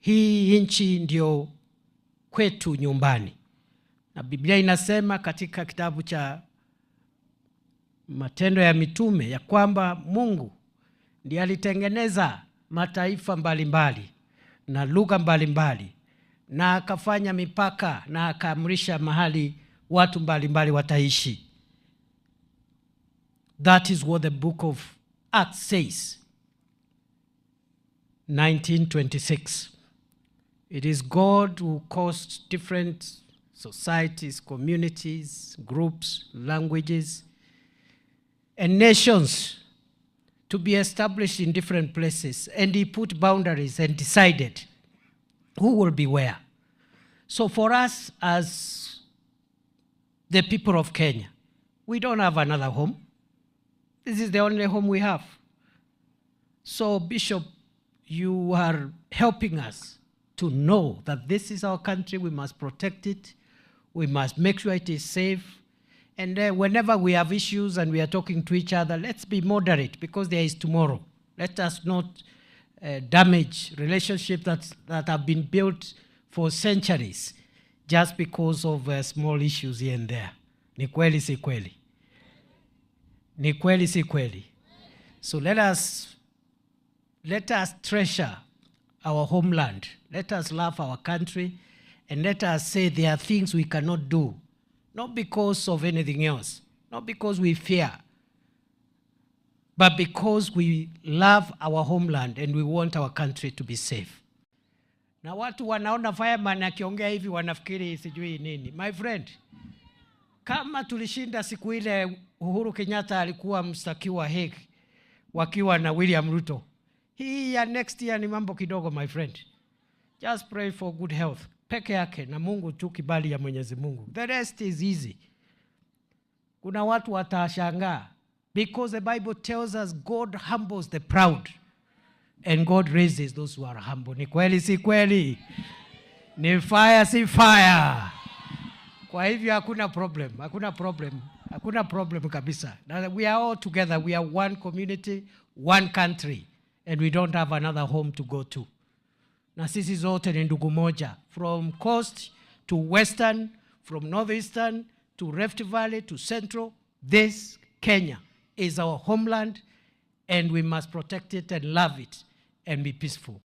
hii nchi ndio kwetu nyumbani. Na Biblia inasema katika kitabu cha Matendo ya Mitume ya kwamba Mungu ndiye alitengeneza mataifa mbalimbali na lugha mbalimbali, na akafanya mipaka na akaamrisha mahali watu mbalimbali wataishi. That is what the book of Acts says. 19:26. It is God who caused different societies, communities, groups, languages, and nations to be established in different places. And he put boundaries and decided who will be where. So for us as the people of Kenya, we don't have another home. This is the only home we have. So Bishop, you are helping us to know that this is our country. We must protect it. We must make sure it is safe. And whenever we have issues and we are talking to each other, let's be moderate, because there is tomorrow. Let us not damage relationships that have been built for centuries just because of small issues here and there. Ni kweli si kweli? Ni kweli si kweli? So let us treasure our homeland. Let us love our country, and let us say there are things we cannot do, not because of anything else, not because we fear, but because we love our homeland and we want our country to be safe. Na watu wanaona fireman akiongea hivi wanafikiri sijui nini. My friend, kama tulishinda siku ile Uhuru Kenyatta alikuwa mstakiwa Hague wakiwa na William Ruto, hii ya next year ni mambo kidogo, my friend. Just pray for good health peke yake na Mungu tu, kibali ya Mwenyezi Mungu. The rest is easy. Kuna watu watashangaa, because the Bible tells us God humbles the proud and God raises those who are humble. Ni kweli si kweli? Ni fire si fire? Kwa hivyo hakuna problem kabisa. We are all together. We are one community, one country, and we don't have another home to go to. Na sisi zote ni ndugu moja, from coast to western, from northeastern to Rift Valley to central. This Kenya is our homeland, and we must protect it and love it and be peaceful.